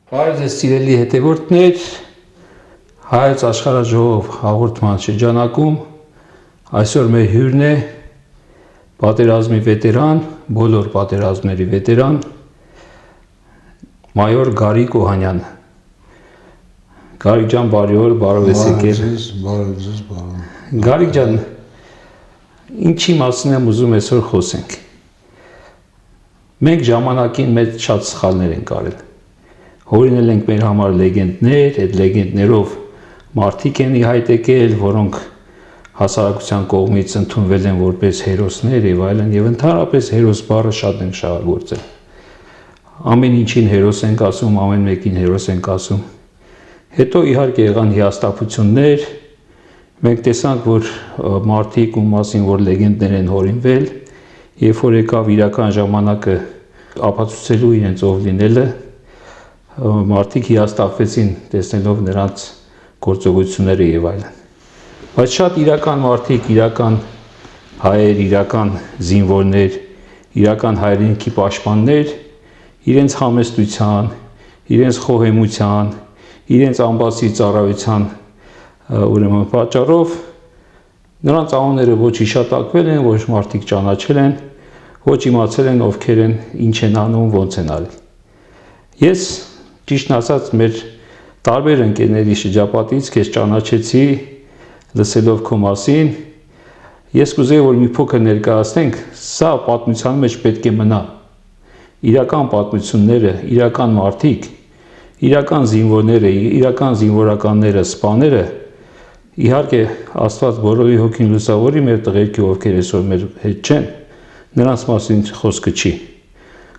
Բարև ձեզ սիրելի հետևորդներ, Հայոց աշխարհաժողով հաղորդման շրջանակում այսօր մեր հյուրն է պատերազմի վետերան, բոլոր պատերազմների վետերան մայոր Գարիկ Օհանյանը։ Գարիկ ջան, բարի օր, բարով եք եկել։ Բարև ձեզ, բարև։ Գարիկ ջան, ինչի մասին եմ ուզում այսօր խոսենք։ Մենք ժամանակին մեծ շատ սխալներ ենք արել։ Հորինել ենք մեր համար լեգենդներ, այդ լեգենդներով մարդիկ են ի հայտ եկել, որոնք հասարակության կողմից ընդունվել են որպես հերոսներ եւ այլն, եւ ընդհանրապես հերոս բառը շատ ենք շահագործել։ Ամեն ինչին հերոս ենք ասում, ամեն մեկին հերոս ենք ասում։ Հետո իհարկե եղան հիասթափություններ, մենք տեսանք, որ մարդիկ ու մասին, որ լեգենդներ են հորինվել, երբ որ եկավ իրական ժամանակը ապացուցելու իրենց ով լինելը, մարդիկ հիասթափվեցին տեսնելով նրանց գործողությունները եւ այլն։ Բայց շատ իրական մարդիկ, իրական հայեր, իրական զինվորներ, իրական հայրենիքի պաշտպաններ իրենց համեստության, իրենց խոհեմության, իրենց ամբասի ծառայության ուրեմն պատճառով նրանց անունները ոչ հիշատակվել են, ոչ մարդիկ ճանաչել են, ոչ իմացել են ովքեր են, ինչ են անում, ոնց են արել։ Ես ճիշտն ասած մեր տարբեր ընկերների շրջապատից քեզ ճանաչեցի լսելով քո մասին, ես կուզեի որ մի փոքր ներկայացնենք, սա պատմության մեջ պետք է մնա։ Իրական պատմությունները, իրական մարդիկ, իրական զինվորները, իրական զինվորականները, սպաները, իհարկե Աստված բոլորի հոգին լուսավորի մեր տղերքի, ովքեր այսօր մեր հետ չեն, նրանց մասին խոսքը չի։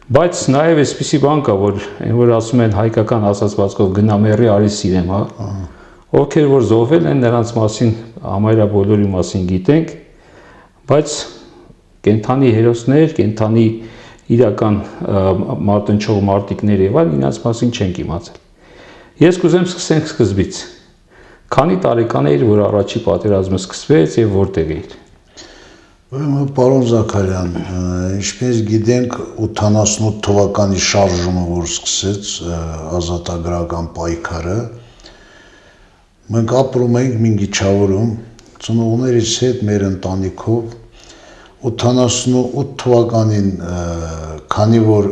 Բայց նաև այսպիսի բան կա, որ ասում են հայկական ասացվածքով գնա մեռի արի սիրեմ, հա։ Ովքեր որ զոհվել են, նրանց մասին համարյա բոլորի մասին գիտենք, բայց կենթանի հերոսներ, կենթանի իրական մարտնչող մարտիկներ եւ այլն իրաց մասին չենք իմացել։ Ես կուզեմ սկսենք սկզբից։ Քանի տարեկան էիր, որ առաջի պատերազմը սկսվեց եւ որտեղ էիր։ Ուրեմն պարոն Զաքարյան, ինչպես գիտենք 88 թվականի շարժումը, որ սկսեց ազատագրական պայքարը, մենք ապրում ենք Մինգիչավորում, ծնողներիս հետ մեր ընտանիքով 88 թվականին, քանի որ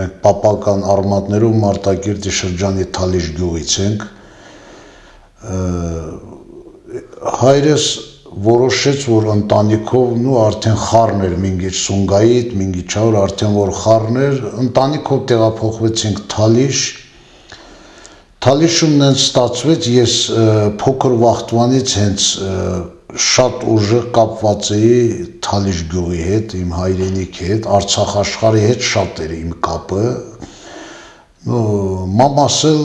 մենք պապական արմատներով Մարտակերտի շրջանի Թալիշ գյուղից ենք, հայրս որոշեց, որ ընտանիքով արդեն խառն էր Մինգիչ Սունգայիթ, Մինգիչավոր արդեն որ խառն էր, ընտանիքով տեղափոխվեցինք Թալիշ։ Թալիշում նենց ստացվեց, ես փոքր վախտվանից հենց շատ ուժեղ կապված էի Թալիշ գյուղի հետ, իմ հայրենիքի հետ, Արցախ աշխարհի հետ շատ էր իմ կապը։ Մամաս էլ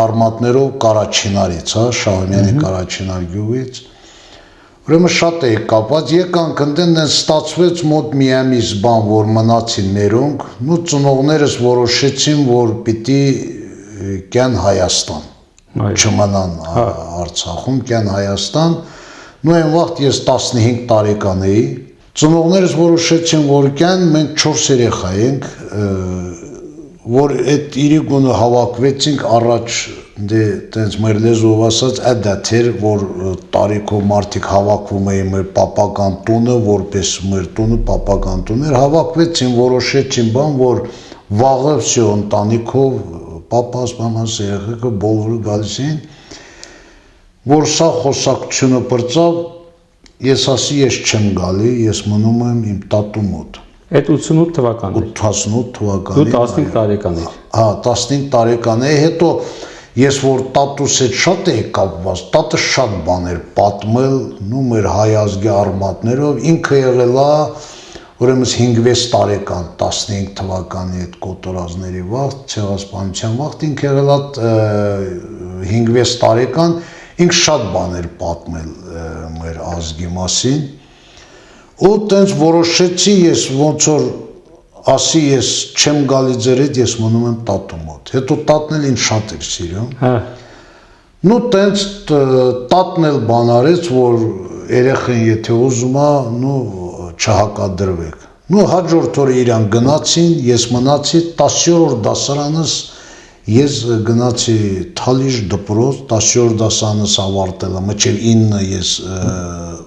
արմատներով Կարաչինարից, հա, Շահումյանի Կարաչինար գյուղից։ Ուրեմն շատ էի կապված, եկանք ընդեն ստացվեց մոտ մի ամիս բան, որ մնացին մերոնք, ծնողներս որոշեցին, որ պիտի կյան Հայաստան, չմնան Արցախում, կյան Հայաստան, այն վաղտ ես 15 տարեկան էի, ծնողներս որոշեցին, որ կյան, մենք 4 երեխա ենք, որ այդ իրիկունը հավաքվեցինք առաջ, տենց մեր լեզվով ասած, դաթեր, որ տարիքով մարդիկ հավաքվում էին մեր պապական տունը, որպես մեր տունը պապական տուն էր, հավաքվեցին, որոշեցին բան, որ վաղը վсё ընտանիքով, պապաս, մամաս, երեխեքը բոլորը գալիս էին, որ սա խոսակցությունը բրծավ, ես ասի, ես չեմ գալի, ես մնում եմ իմ տատու մոտ։ Այդ 88 թվականն էր։ 88 թվականին։ Դու 15 տարեկան էիր։ Հա, 15 տարեկան էի, հետո ես որ տատուս հետ շատ էի կապված, տատը շատ բաներ պատմել, մեր հայ ազգի արմատներով, ինքը եղել է ուրեմն 5-6 տարեկան, 15 թվականի այդ կոտորածների վաղտ, ցեղասպանության վաղտ ինքը եղել է 5-6 տարեկան, ինքը շատ բաներ պատմել մեր ազգի մասին։ Ու տենց որոշեցի ես ոնց որ ասի ես չեմ գալի ձեր հետ, ես մնում եմ տատու մոտ։ Հետո տատն էլ ինձ շատ էր սիրում։ Հա։ Տենց տատն էլ բան արեց, որ երեխեն եթե ուզում է, չհակադրվեք։ Հաջորդ օրը իրան գնացին, ես մնացի 10-րդ դասարանս ես գնացի Թալիշ դպրոց 10-րդ դասանս ավարտել եմ, մինչև 9 ես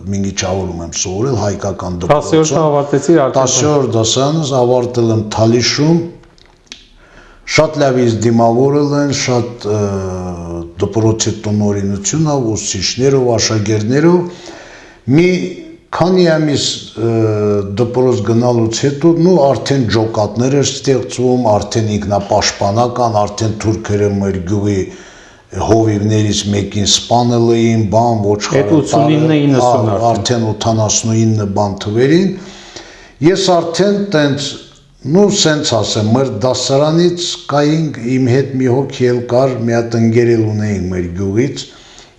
Մինգիչավորում եմ սովորել հայկական դպրոցում։ 10-րդը ավարտեցի արդեն։ 10-րդ դասանս ավարտել եմ Թալիշում։ Շատ լավ ես դիմավորել են, շատ դպրոցի տնօրինությունով, ուսուցիչներով, աշակերտներով։ Մի քանի ամիս դպրոց գնալուց հետո արդեն ջոկատներ էր ստեղծվում, արդեն ինքնապաշտպանական, արդեն թուրքերը մեր գյուղի հովիվներից մեկին սպանել էին, բան ոչխարը տարել, արդեն 89 բան թվերին։ Ես արդեն տենց սենց ասեմ, մեր դասարանից կայինք իմ հետ մի հոգի էլ կար, մի հատ ընկերել ունեինք մեր գյուղից,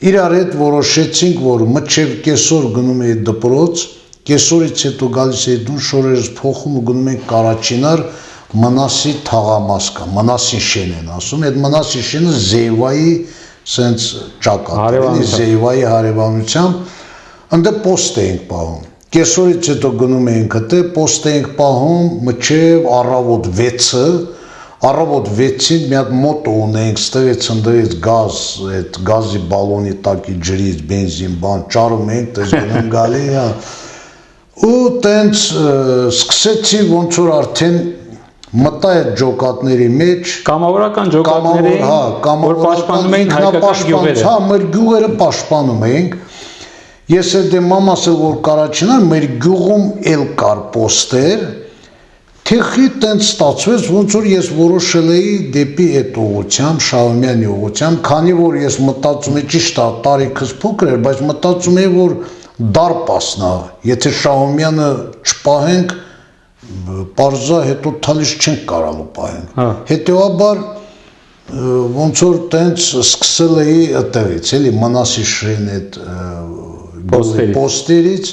իրար հետ որոշեցինք, որ մինչև կեսօր գնում էի դպրոց, կեսօրից հետո գալիս էի տուն, շորերս փոխում ու գնում ենք Կարաչինար, Մնասի թաղամաս կա, Մնասի շեն են ասում, այդ Մնասի շենը Զեյվայի սենց ճակատ, Զեյվայի հարևանությամբ, ընդ պոստ էինք պահում։ Կեսօրից հետո գնում էինք հետը, պոստ էինք պահում մինչև առավոտ 6-ը, առավոտ 6-ին մի հատ մոտո ունեինք, ստվեց ընդվեց գազ, այդ գազի բալոնի տակի ջրից, բենզին, բան, ճարում էինք, տես գնում գալի, ու տենց սկսեցի ոնց որ արդեն մտա այդ ջոկատների մեջ, կամավորական ջոկատներ էին, որ պաշտպանում էին հայկական գյուղերը։ Հա, մեր գյուղերը պաշտպանում էինք։ Ես էլ դեմ ասել, որ Կարաչինար մեր գյուղում էլ կար պոստեր, թեխի տենց ստացվեց, ոնց որ ես որոշել էի դեպի այդ ուղղությամբ, Շահումյանի ուղղությամբ, քանի որ ես մտածում էի, ճիշտ է, տարիքս փոքր էր, բայց մտածում էի, որ դարպասն է, եթե Շահումյանը չպահենք, պարզա հետո Թալիշ չենք կարալու պահենք։ Հետևաբար ոնց որ տենց սկսել էի այդտեղից, էլի Մնասի շեն այդ պոստերից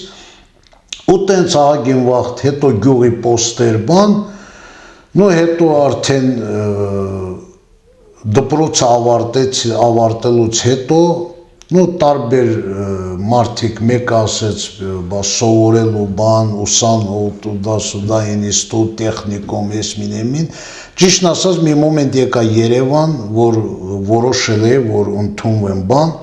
ու տենց ահագին վաղտ հետո գյուղի պոստեր բան, հետո արդեն դպրոցը ավարտելուց հետո տարբեր մարդիկ մեկը ասեց սովորելու բան, ուսանոթ, ուդա ինստիտուտ, տեխնիկում, էսմին, ճիշտն ասած մի մոմենտ եկա Երևան, որ որոշել է, որ ընդունվեմ բան,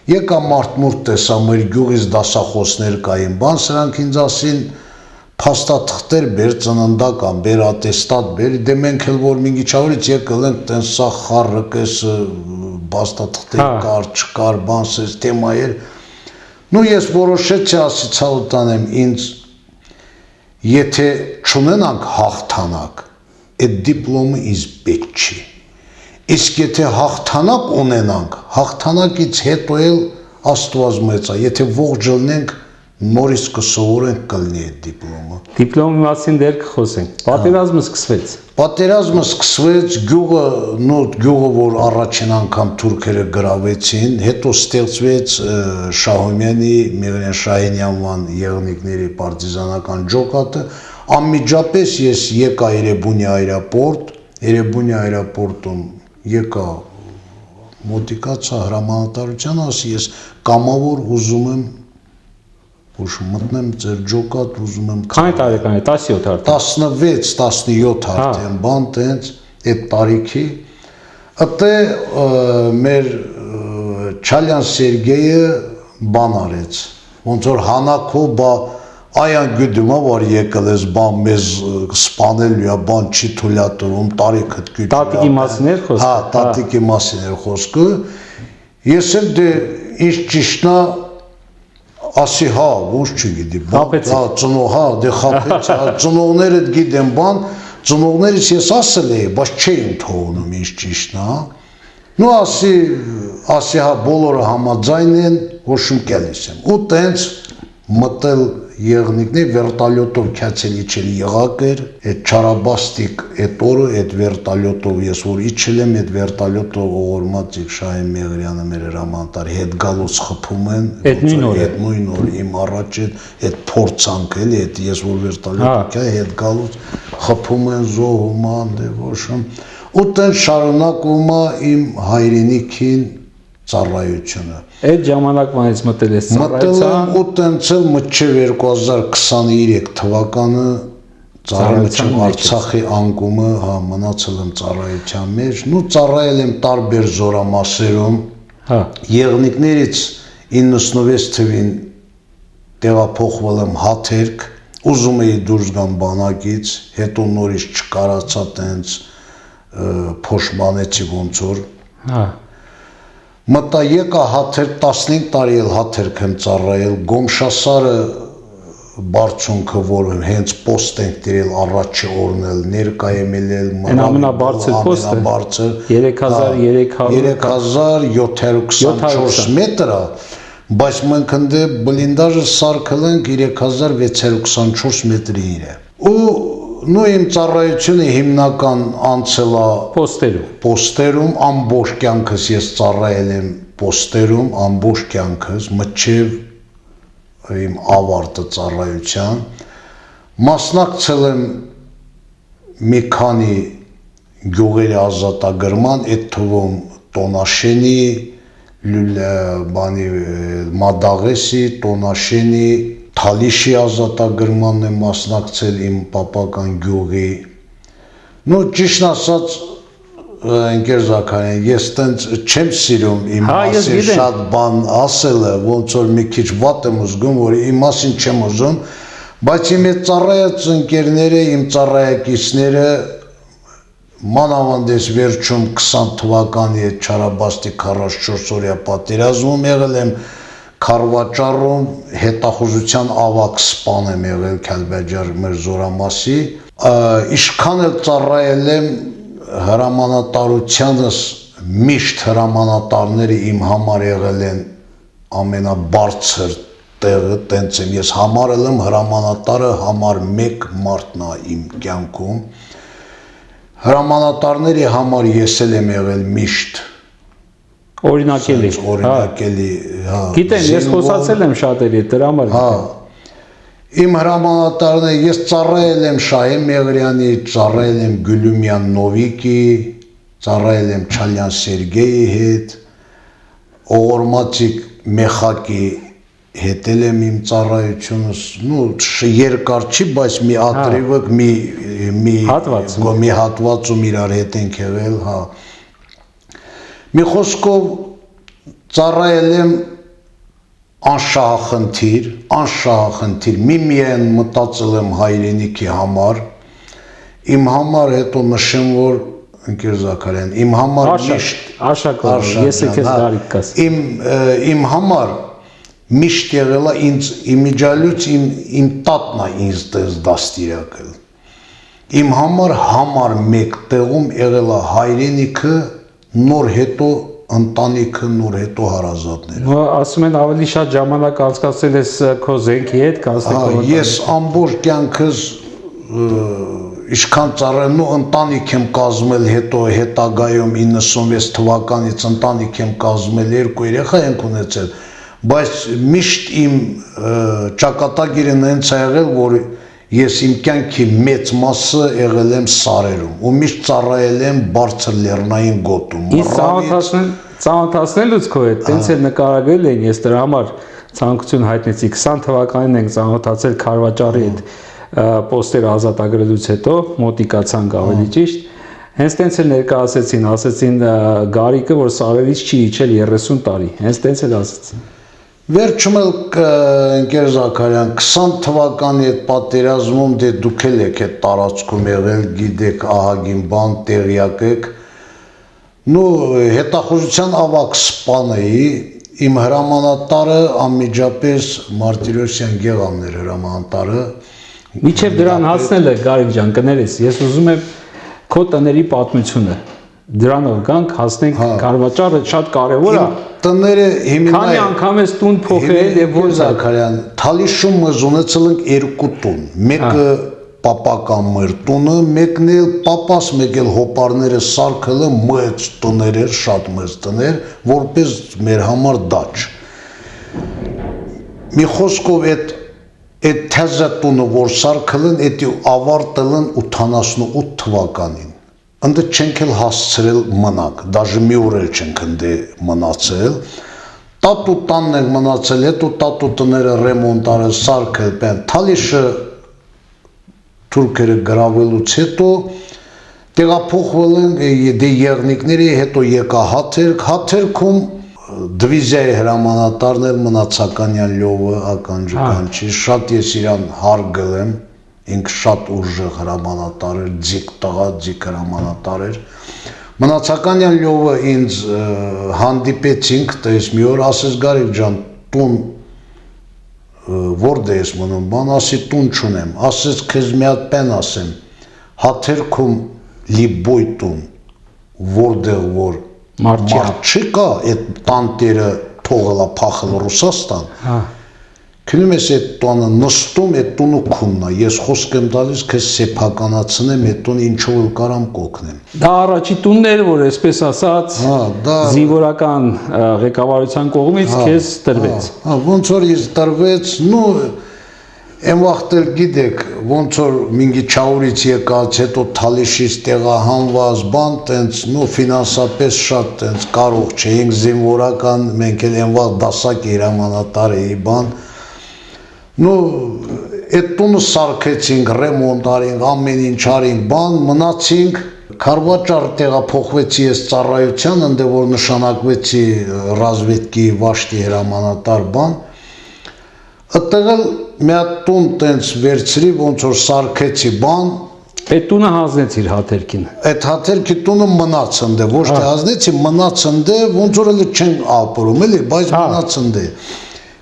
եկա մարդ-մուրդ տեսա, մեր գյուղից դասախոսներ կային բան, սրանք ինձ ասին փաստաթղթեր բեր, ծննդական բեր, ատեստատ բեր, դե մենք էլ որ Մինգիչավորից եկել ենք, տենց սա խառը կեսը փաստաթղթեր կար, չկար, բան սես թեմա էր, ես որոշեցի ասի ցավտանեմ ինձ, եթե չունենանք հաղթանակ, այդ դիպլոմը ինձ պետք չի, իսկ եթե հաղթանակ ունենանք, հաղթանակից հետո էլ Աստված մեծ է, եթե ողջ ելնենք, նորից կսովորենք կլինի այդ դիպլոմը։ Դիպլոմի մասին դեռ կխոսենք։ Պատերազմը սկսվեց։ Պատերազմը սկսվեց, գյուղը, որ առաջին անգամ թուրքերը գրավեցին, հետո ստեղծվեց Շահումյանի, Մեղրյան Շահինյանվան եղնիկների պարտիզանական ջոկատը, անմիջապես ես եկա Երևանի այրապորտ, Երևանի այրապորտում եկա մոտիկացա հրամանատարության, ասի ես կամավոր ուզում եմ մտնեմ ձեր ջոկատ, ուզում եմ Քանի տարեկան է, 17 արդեն 16-17 արդեն, բան տենց այդ տարիքի ըտե մեր Չալյան Սերգեյը բան արեց, ոնց որ հանակով այան գյուդումա որ եկել ես բան մեզ սպանելու է, բան չի թույլատրում, տարիքդ գյուդում Տատիկի մասին էր խոսքը։ Հա, տատիկի մասին էր խոսքը, ես էլ դե ինչ ճիշտնա ասի հա, ոչ չգիտի, դե խապեց, ծնողներդ գիտեմ բան, ծնողներից ես ասել էի, բայց չէին թողնում ինչ ճիշտնա, ասի հա, բոլորը համաձայն են, հոշում կելիս եմ, ու տենց մտել եղնիկներ, վերտալյոտով քյացել իչել եղակ էր, այդ չարաբաստիկ այդ օրը, այդ վերտալյոտով ես որ իչել եմ, այդ վերտալյոտով ողորմած Շահին Մեղրյանը մեր հրամանտար հետ գալուց խփում են, այդ նույն օր իմ առաջ այդ փորձանք էլի, այդ ես որ վերտալյոտով քյա հետ գալուց խփում են, զոհում են, դե ոչմ, ու տենց շարունակում է իմ հայրենիքին ծառայությունը։ Այդ ժամանակվանից մտել ես ծառայության։ Մտել ու տենց էլ մինչև 2023 թվականը ծառայության Արցախի անկումը, հա, մնացել եմ ծառայության մեջ, նու ծառայել եմ տարբեր զորամասերում, հա, եղնիկներից 96 թվին տեղափոխվել եմ Հաթերք, ուզում էի դուրս գամ բանակից, հետո նորից չկարացա տենց փոշմանեցի ոնց որ, հա, մտա եկա Հաթերք, 15 տարի էլ Հաթերք եմ ծառայել, Գոմշասարը բարձունքը, որ հենց պոստ ենք դրել առաջի օրն էլ, ներկա եմ ելել, այն ամենաբարձր պոստը, 3724 մետրը, բայց մենք ընդ բլինդաժը սարքել ենք 3624 մետրի իր է։ Ու նույն իմ ծառայությունը հիմնական անցել է պոստերում, ամբողջ կյանքս ես ծառայել եմ պոստերում, ամբողջ կյանքս, մինչև իմ ավարտը ծառայության, մասնակցել եմ մի քանի գյուղերի ազատագրման, այդ թվում Տոնաշենի, Մադաղեսի, Տոնաշենի, Թալիշի ազատագրմանն եմ մասնակցել իմ պապական գյուղի։ Նու ճիշտ ասած, ընկեր Զաքարյան, ես տենց չեմ սիրում իմ մասին շատ բան ասելը, ոնց որ մի քիչ վատ եմ ուզգում, որ իմ մասին չեմ ուզում, բայց իմ այդ ծառայած ընկերները, իմ ծառայակիցները, մանավանդ վերջում 20 թվականի այդ Չարաբաստի 44 օրյա պատերազմում եղել եմ Քարվաճառում, հետախուզության ավագ սպան եմ եղել Քալբաջար մեր զորամասի, ինչքան էլ ծառայել եմ հրամանատարությանս միշտ հրամանատարները իմ համար եղել են ամենաբարձր տեղը, տենց եմ ես համարել եմ հրամանատարը համար 1 մարդն է իմ կյանքում, հրամանատարների համար ես էլ եմ եղել միշտ օրինակելի, հա, գիտեմ, ես խոսացել եմ շատերի, դրա համար իմ հրամանատարները, ես ծառայել եմ Շահե Մեղրյանի, ծառայել եմ Գյուլումյան Նովիկի, ծառայել եմ Չալյան Սերգեյի հետ, Օղորմածիկ Մեխակի հետ եմ իմ ծառայությունս, երկար չի, բայց մի ատրիվակ, մի հատվածում իրար հետ ենք եղել, հա, մի խոսքով ծառայել եմ անշահախնդիր, միայն մտածել եմ հայրենիքի համար, իմ համար հետո նշեմ, որ ընկեր Զաքարյան, իմ համար իմ համար միշտ եղել է ինձ իմիջալուց իմ տատն է ինձ դաստիարակել, իմ համար մեկ տեղում եղել է հայրենիքը, նոր հետո ընտանիքը, նոր հետո հարազատները։ Ասում են ավելի շատ ժամանակ անցկացրել ես քո զենքի հետ, ես ամբողջ կյանքս ինչքան ծառայեմ, ընտանիք եմ կազմել, հետո հետագայում 96 թվականից ընտանիք եմ կազմել, 2 երեխա ենք ունեցել, բայց միշտ իմ ճակատագիրը նենց է եղել, որ ես իմ կյանքի մեծ մասը եղել եմ սարերում ու միշտ ծառայել եմ բարձր լեռնային գոտում։ Իսկ ծանոթացնելուց քո հետ տենց էլ նկարագրել են, ես դրա համար ցանկություն հայտնեցի 20 թվականին ենք ծանոթացել Քարվաճառի հետ պոստերը ազատագրելուց հետո, մոտիկացանք ավելի ճիշտ, հենց տենց էլ ներկայացեցին, ասեցին Գարիկը, որ սարերից չի իջել 30 տարի, հենց տենց էլ ասեցին։ Վերջում էլ ընկեր Զաքարյան 20 թվականի այդ պատերազմում դե դուք էլ եք այդ տարածքում եղել, գիտեք ահագին բան, տեղյակ եք։ Հետախուզության ավագ սպան էի, իմ հրամանատարը անմիջապես Մարտիրոսյան Գեղամն էր հրամանատարը։ Միջև դրան հասնելը Գարիկ ջան, կներես, ես ուզում եմ քո տների պատմությունը դրանով գանք հասնենք Քարվաճառը շատ կարևոր է։ Տները հիմնական քանի անգամ ես տուն փոխել եւ որ Զաքարյան Թալիշում մզ ունեցել ենք 2 տուն, մեկը պապական մեր տունը, մեկն էլ պապաս, մեկ էլ հոպարները սարքելը մեծ տներ էր, շատ մեծ տներ, որպես մեր համար դաչ։ Մի խոսքով այդ թեզը տունը, որ սարքել են, էդի ավարտել են 88 թվականին։ Ընդ չենք էլ հասցրել մնակ, դաժե մի օր էլ չենք ընդ մնացել, տատու տանն ենք մնացել, հետո տատու տները ռեմոնտարը սարքել պեն, Թալիշը թուրքերը գրավելուց հետո տեղափոխվել են դե եղնիկների, հետո եկա Հաթերքում դիվիզիայի հրամանատարներ մնացականյան լյովը ականջի շատ ես իրան հարգել եմ, ինքը շատ ուժեղ հրամանատար էր, ձիգ տղա, ձիգ հրամանատար էր։ Մնացականյան լյովը ինձ հանդիպեցինք, տես մի օր, ասես Գարիկ ջան, տուն որտե ես մնում, բան ասի տուն չունեմ, ասես քեզ մի հատ բան ասեմ, Հաթերքում լիբոյ տուն, որտեղ որ մարդ չկա, այդ տանտերը թողելա փախել Ռուսաստան։ Քնում ես այդ տանը նստում, այդ տունը քունն է, ես խոսք եմ տալիս քեզ սեփականացնեմ, այդ տունը ինչով էլ կարամ կօգնեմ։ Դա առաջի տունն էր, որ այսպես ասած զինվորական ղեկավարության կողմից քեզ տրվեց։ Ոնց որ ես տրվեց, նու այն վաղտել գիտեք, ոնց որ մինգի Չաուրից եկած, հետո Թալիշից տեղահանված, բան տենց, նու ֆինանսապես շատ տենց կարող չէինք զինվորական, մենք էլ այն վաղ դասակ հրամանատար էի, բան նու այդ տունը սարքեցինք, ռեմոնտ արինք, ամեն ինչ արինք, բան մնացինք, Քարվաճար տեղափոխվեցի ես ծառայության, ընդ որ նշանակվեցի ռազմետքի վաշտի հրամանատար, բան այդտեղ էլ մի հատ տուն տենց վերցրի, ոնց որ սարքեցի, բան Այդ տունը հանձնեցիր Հաթերքին։ Այդ Հաթերքի տունը մնաց ընդ, ոչ թե հանձնեցի, մնաց ընդ, ոնց որ էլ չեն ապրում, էլի, բայց մնաց ընդ։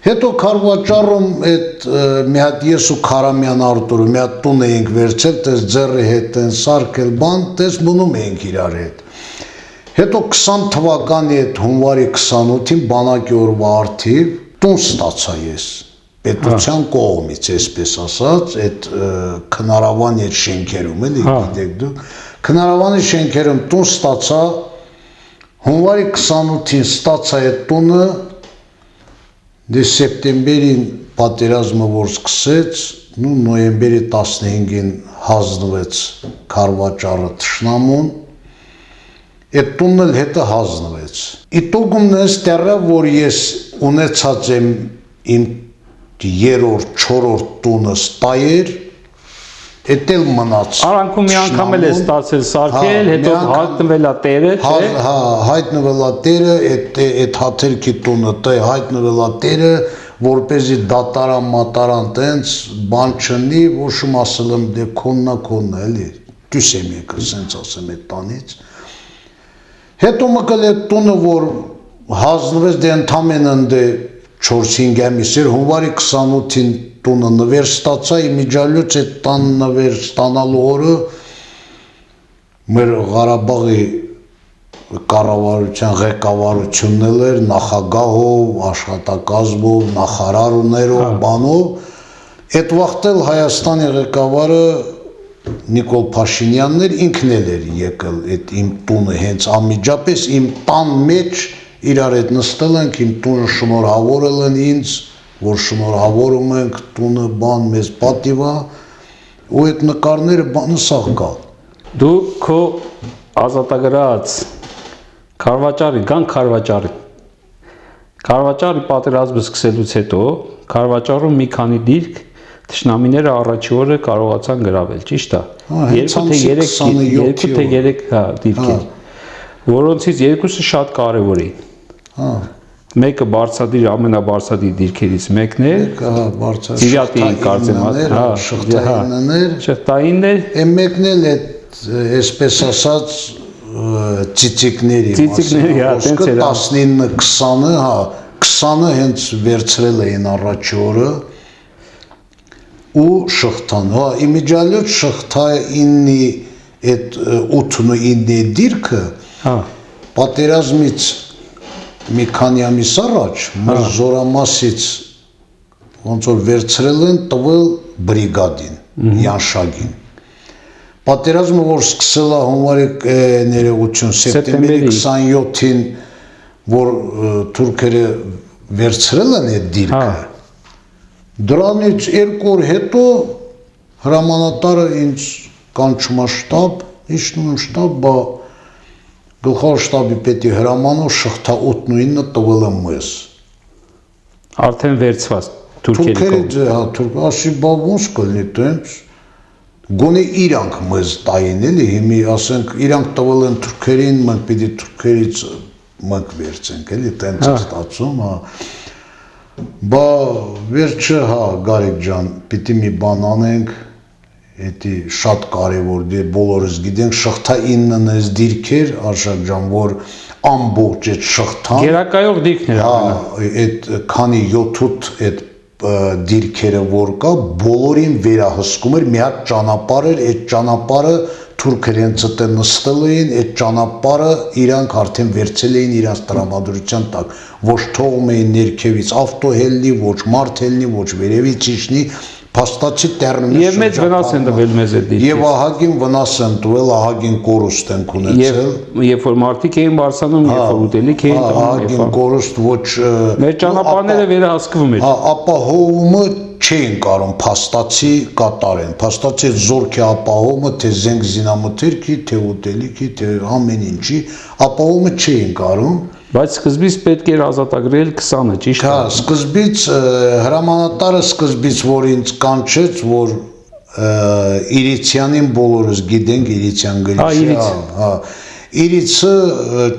Հետո Քարվաճարում այդ մի հատ ես ու Քարամյան Արտուրը մի հատ տուն էինք վերցել, տես ձեռի հետ են սարքել, բան, տես մնում էինք իրար հետ։ Հետո 20 թվականի այդ հունվարի 28-ին բանակի օրվա արդիվ տուն ստացա ես։ Պետության կողմից, այսպես ասած, այդ քնարավանի այդ շենքերում, էլի, գիտեք դուք, քնարավանի շենքերում տուն ստացա, հունվարի 28-ին ստացա այդ տունը, դե սեպտեմբերին պատերազմը որ սկսեց, նոյեմբերի 15-ին հանձնվեց Քարվաճարը թշնամուն, այդ տունն էլ հետը հանձնվեց։ Իտոգումն էս տեղը, որ ես ունեցած եմ իմ երրորդ, չորրորդ տունը ստայեր, էդ էլ մնաց։ Արանքում մի անգամ էլ է ստացել սարքել, հետո հայտնվել է տերը, չէ՞։ Հա, հայտնվել է տերը, այդ Հաթերքի տունը հայտնվել է տերը, որպեսզի դատարան մատարան տենց բան չնի, ոչմ ասել եմ դե քոննա, էլի, դյուս եմ եկել, սենց ասեմ այդ տանից։ Հետո մկել այդ տունը, որ հանձնվեց, դե ընդամենը դե 4-5 ամիս էր, հունվարի 28-ին տունը նվեր ստացա, իմիջիալոց այդ տան նվեր ստանալու օրը մեր Ղարաբաղի կառավարության ղեկավարությունն էլ էր, նախագահով, աշխատակազմով, նախարարներով, բանով, այդ վաղտ էլ Հայաստանի ղեկավարը Նիկոլ Փաշինյանն էր, ինքն էլ էր եկել այդ իմ տունը հենց անմիջապես իմ տան մեջ իրար հետ նստել ենք, իմ տունը շնորհավորել են ինձ, որ շնորհավորում ենք տունը բան մեզ պատիվա, ու այդ նկարները բանը սաղ կա։ Դու քո ազատագրած Քարվաճարի, գան Քարվաճարի։ Քարվաճարի պատերազմը սկսելուց հետո Քարվաճարում մի քանի դիրք թշնամիները առաջի օրը կարողացան գրավել, ճիշտ է։ 2 թե 3 դիրքեր, որոնցից երկուսը շատ կարևոր էին։ Մեկը բարձադիր, ամենաբարձադիր դիրքերից մեկն էր, Ծիրյատի կարծեմ, շղթայինն էր, այն մեկն էլ այսպես ասած ծիծիկների, 19-20-ը հենց վերցրել էին առաջի օրը ու շղթան, իմիջիալոց շղթայինի այդ 8-9 դիրքը պատերազմից մի քանի ամիս առաջ մեր զորամասից ոնց որ վերցրել են տվել բրիգադին, Յանշագին։ Պատերազմը որ սկսել է հունվարի ներողություն սեպտեմբերի 27-ին, որ թուրքերը վերցրել են այդ դիրքը, դրանից 2 օր հետո հրամանատարը ինձ կանչում է շտաբ, իջնում եմ շտաբ, բա գլխավոր շտաբի պետի հրամանով շղթա 8-9-ը տվել եմ մեզ։ Արդեն վերցված թուրքերի կողմից։ Թուրքերի, ասի, բա ոնց կլինի տենց, գոնե իրանք մեզ տային էլի, հիմի ասենք իրանք տվել են թուրքերին, մենք պիտի թուրքերից մենք վերցենք, էլի, տենց է ստացում, հա։ Բա վերջը, հա, Գարիկ ջան, պիտի մի բան անենք, էդի շատ կարևոր դե բոլորս գիտենք, շղթա 9-ն էս դիրքեր, Արշակ ջան, որ ամբողջ այդ շղթան Գերակայող դիրքներ հա, այդ քանի 7-8 այդ դիրքերը որ կա, բոլորին վերահսկում էր մի հատ ճանապարհ էր, այդ ճանապարհը թուրքերեն ցտե նստել էին, այդ ճանապարհը իրանք արդեն վերցել էին իրանց տրամադրության տակ, ոչ թողում էին ներքևից ավտոհելնի, ոչ մարդ-հելնի, ոչ վերևից իջնի, փաստացի տերնումներ Եվ մեծ վնաս են տվել մեզ այդ դիրքերը։ Եվ ահագին վնաս են տվել, ահագին կորուստ են ունեցել։ Եվ երբ որ մարդիկ էին բարձանում, երբ որ ուտելիք էին տանում, ահագին կորուստ ոչ մեր ճանապարհները վերահսկվում էր։ Ապահովումը չէին կարող փաստացի կատարեն։ Փաստացի զորքի ապահովումը թե զենք զինամթերքի, թե ուտելիքի, թե ամեն ինչի ապահովումը չէին կարող։ Բայց սկզբից պետք էր ազատագրել 20-ը, ճիշտ է։ Հա, սկզբից հրամանատարը սկզբից որ ինձ կանչեց, որ Իրիցյանին բոլորս գիտենք, Իրիցյան գրիչը, հա, Իրիցը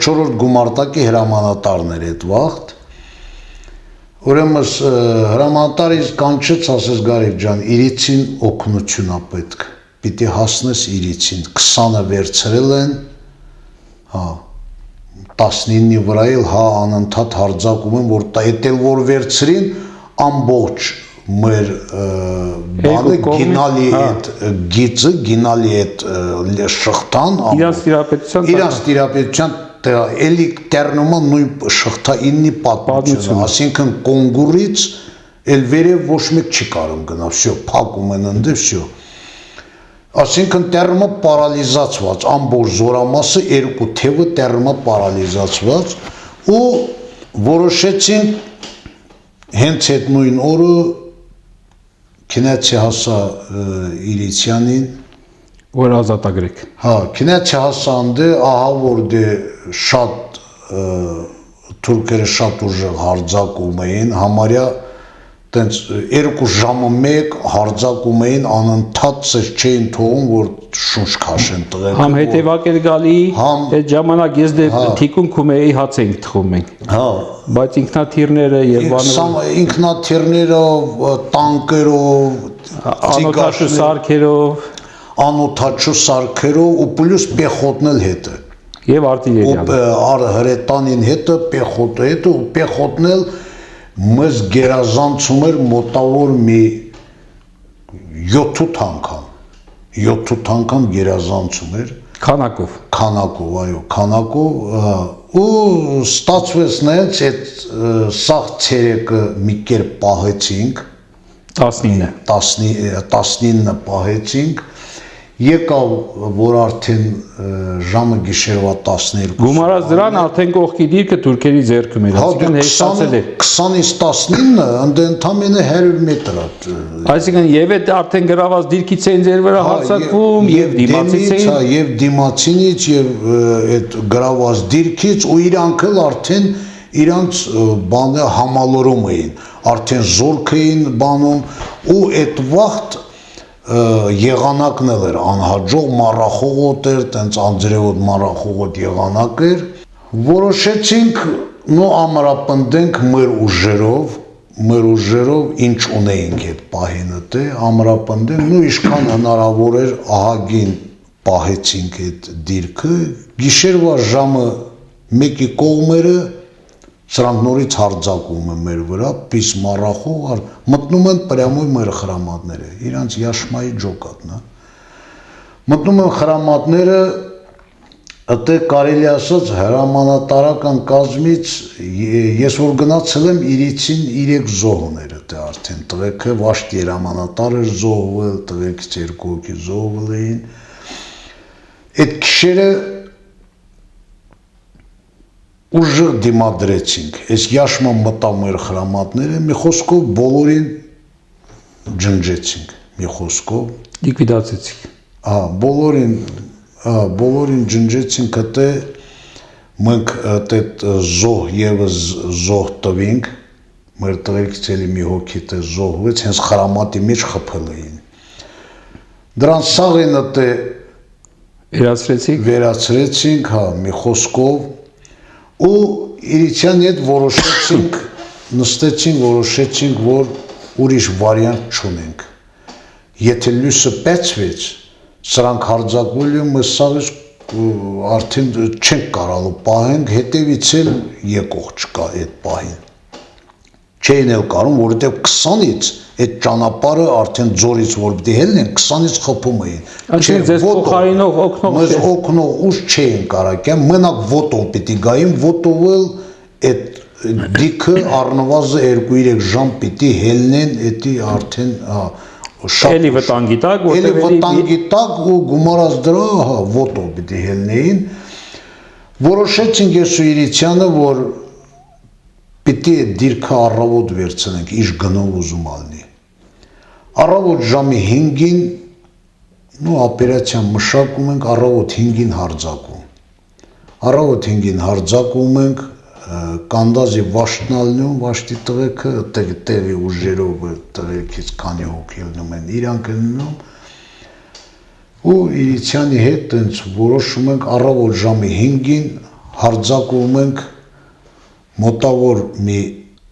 4-րդ գումարտակի հրամանատարն էր այդ վաղտ։ Ուրեմն հրամանատարը ինձ կանչեց, ասես Գարիկ ջան, Իրիցին օգնություն է պետք։ Պիտի հասնես Իրիցին, 20-ը վերցրել են, հա 19-ի վրա էլ հա անընդհատ հարձակում են, որ այդել որ վերցրին ամբողջ մեր բանը գինալի այդ գիծը, գինալի այդ շղթան իրանց տիրապետության էլի տերնումը նույն շղթա 9-ի պատմությունը, ասինքն Կոնգուրից էլ վերև ոչ մեկ չի կարող գնալ, всё, փակում են ընդ, всё։ Այսինքն տերմը պարալիզացված, ամբողջ զորամասը երկու թևը տերմը պարալիզացված ու որոշեցին հենց այդ նույն օրը քնեցի հասա Իրիցյանին, որ ազատագրեք։ Հա, քնեցի հասան դե ահա որ դե շատ թուրքերը շատ ուժեղ հարձակում էին, համարյա տենց 2 ժամը մեկ հարձակում էին անընդհատ ծեր չէին թողում որ շունչ քաշեն տղերքը համ հետևակ էր գալի այդ ժամանակ ես դե թիկունքում էի հաց էինք թխում մենք հա բայց ինքնաթիռները եւ բաները ինքնաթիռներով տանկերով անօթաչու սարքերով ու պլյուս պեխոտն էլ հետը եւ արտիլերիան հրետանին հետը պեխոտը հետը ու պեխոտն էլ մեզ գերազանցում էր մոտավոր մի 7-8 անգամ գերազանցում էր քանակով, այո, քանակով ու ստացվեց նայած այդ սաղ ցերեկը մի կերպ պահեցինք 19-ը պահեցինք եկավ որ արդեն ժամը գիշերվա 12 գումարած դրան արդեն կողքի դիրքը թուրքերի ձեռքում էր այսինքն հեշտացել էր 20-ից 19-ը ընդամենը 100 մետր այսինքն եւ այդ արդեն գրաված դիրքից էին ձեր վրա հարձակվում եւ դիմացից էին եւ դիմացինից եւ այդ գրաված դիրքից ու իրանք էլ արդեն իրանց բանը համալորում էին արդեն զորք էին բանում ու այդ վաղտ եղանակն էր անհաջող մառախողոտ էր, տենց անձրևոտ մառախողոտ եղանակ էր, որոշեցինք նո ամրապնդենք մեր ուժերով ինչ ունեինք այդ պահինը դե, ամրապնդենք, նո իշքան հնարավոր էր ահագին պահեցինք այդ դիրքը, գիշերվա ժամը մեկի կողմերը սրանք նորից հարձակում են մեր վրա, պիս մառախող, մտնում են պրյամոյ մեր խրամատները, իրանց յաշմայի ջոկատն է, մտնում են խրամատները, ըտե կարելի ասած հրամանատարական կազմից, ես որ գնացել եմ Իրիցին 3 զոհներ ըտե արդեն, տղեքը վաշտի հրամանատար էր զոհվել, տղեկից 2 հոգի զոհվել էին, այդ քիշերը ուժեղ դիմադրեցինք, այս յաշմը մտավ մեր խրամատները, մի խոսքով բոլորին ջնջեցինք, մի խոսքով լիկվիդացեցինք, բոլորին ջնջեցինք, հետո մենք այդ զոհ եւս զոհ տվինք, մեր տղերքից էլի մի հոգի թե զոհվեց, հենց խրամատի մեջ խփել էին, Դրան սաղինը տե Վերացրեցիք։ վերացրեցինք, հա, մի խոսքով ու Իրիցյանի հետ որոշեցինք, նստեցինք, որոշեցինք, որ ուրիշ վարիանտ չունենք։ Եթե լույսը պեցվեց, սրանք հարձակվելու մենք սաղից արդեն չենք կարալու պահենք, հետևից էլ եկող չկա այդ պահին։ Չէին էլ կարում, որովհետև 20-ից այդ ճանապարհը արդեն ձորից որ պիտի հելնեն 20-ից խփում էին։ Այսինքն ձեզ փոխարինող օգնող մեզ օգնող ուժ չէին կարակյա, մենակ ոտով պիտի գային, ոտով էլ այդ դիքը առնվազն 2-3 ժամ պիտի հելնեն, էդի արդեն Էլի վտանգի տակ, էլի վտանգի տակ ու գումարած դրա, հա, ոտով պիտի հելնեին։ Որոշեցինք ես ու Իրիցյանը, որ պիտի այդ դիրքը առավոտ վերցնենք, իշ գնով ուզում ալնի։ Առավոտ ժամի 5-ին օպերացիան մշակում ենք, առավոտ 5-ին հարձակում։ Առավոտ 5-ին հարձակում ենք, կանդազի վաշտն ալնում, վաշտի տղեկը տեղի ուժերով տղեկից քանի հոգի ելնում են, իրանք ելնում ու Իրիցյանի հետ տենց որոշում ենք առավոտ ժամի 5-ին հարձակում ենք մոտավոր մի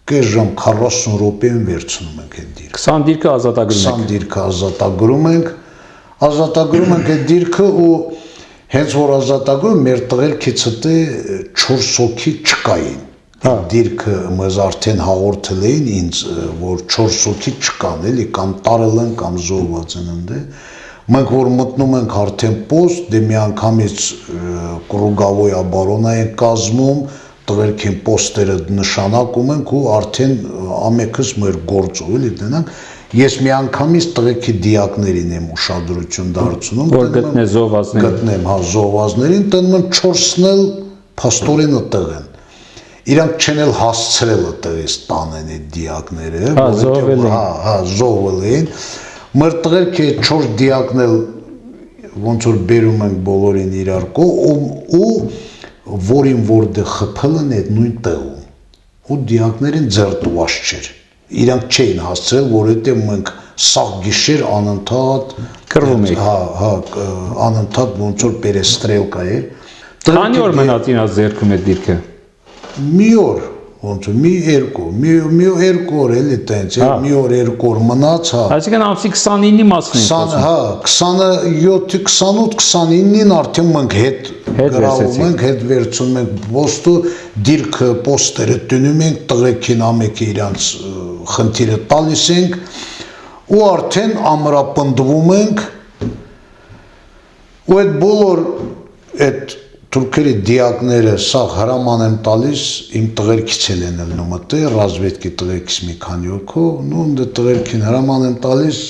կես ժամ 40 րոպեին վերցնում ենք այդ դիրքը։ 20 դիրքը ազատագրում եք։ 20 դիրքը ազատագրում ենք այդ դիրքը ու հենց որ ազատագրում մեր տղերքից հետո 4 հոգի չկային։ Այդ դիրքը մեզ արդեն հաղորդել էին ինձ, որ 4 հոգի չկան, էլի կամ տարել են կամ զոհված են ընդ։ Մենք որ մտնում ենք արդեն պոստ, դե միանգամից կրուգավոյա բարոնա են կազմում, տղերքին պոստերը նշանակում ենք ու արդեն ամենքս մեր գործով էլի դնանք։ Ես միանգամից տղերքի դիակներին եմ ուշադրություն դարձնում, որ գտնե զոհվածներին։ Գտնեմ, հա, զոհվածներին, տնում եմ 4-ն էլ փաստորեն ըտեղ են։ Իրանք չեն էլ հասցրել ըտեղից տանեն այդ դիակները, հա, զոհվել են։ Մեր տղերքի 4 դիակն էլ ոնց որ բերում ենք բոլորին իրար կողմ ու որին որտեղ խփել են այդ նույն տեղում ու դիակներին ձերտված չէր։ Իրանք չէին հասցրել, որովհետև մենք սաղ գիշեր անընդհատ կռվում էինք։ Հա, անընդհատ ոնց որ պերեստրելկա էր։ Քանի օր մնաց իրաց ձեռքում այդ դիրքը։ Մի օր, ոնց որ մի երկու օր էլի տենց, մի օր երկու օր մնաց, հա։ Այսինքն ամսի 29-ի մասն է։ 20, հա, 27-ի 28-29-ին արդեն մենք հետ գրավում ենք, հետ վերցնում ենք պոստը, դիրքը պոստերը տնում ենք, տղեկին ամեկը իրանց խնդիրը տալիս ենք ու արդեն ամրապնդվում ենք ու այդ բոլոր այդ թուրքերի դիակները սաղ հրաման եմ տալիս, իմ տղերքից էլ են ելնում ըտե, ռազմետքի տղերքից մի քանի հոգով, ու ընդ տղերքին հրաման եմ տալիս,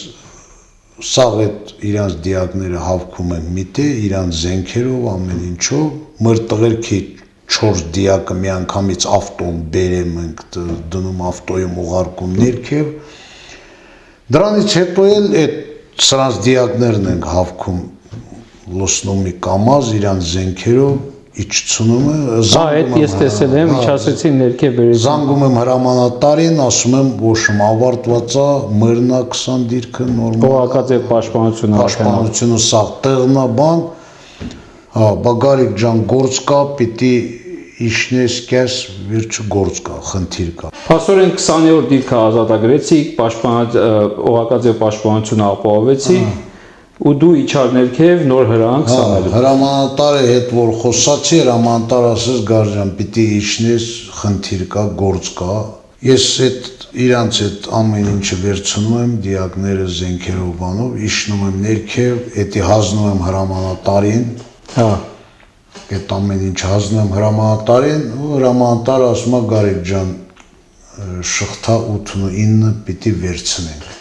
սաղ այդ իրանց դիակները հավքում են միտե, իրանց զենքերով, ամեն ինչով, մեր տղերքի 4 դիակը միանգամից ավտոն բերեմ ենք, դնում ավտոյում ուղարկում ներքև, դրանից հետո էլ այդ սրանց դիակներն ենք հավքում լուսնում մի կամազ, իրանց զենքերով, իջցնում է, այդ ես տեսել եմ, իջացեցի ներքև բերեցին։ Զանգում եմ հրամանատարին, ասում եմ, ոչմ ավարտված է, մերնա 20 դիրքը նորմալ։ Օղակաձև պաշտպանությունը սաղ տեղնա բան, հա, բագարիկ ջան գործ կա, պիտի իշնես կես, վերջը գործ կա, խնդիր կա։ Փաստորեն 20-րդ դիրքը ազատագրեցիք, օղակաձև պաշտպանությունը ապահովեցի։ Ու դու իջար ներքև նոր հրանք սանելու։ Հրամանատարը հետ որ խոսացի, հրամանատարը ասեց Գարջան, պիտի իջնես, խնդիր կա, գործ կա։ Ես այդ իրանց այդ ամեն ինչը վերցնում եմ, դիակները զենքերով բանով, իջնում եմ ներքև, էդի հազնում եմ հրամանատարին։ Հա։ Այդ ամեն ինչ հազնում եմ հրամանատարին, ու հրամանատարը ասում է Գարիկ ջան, շղթա 89 պիտի վերցնենք։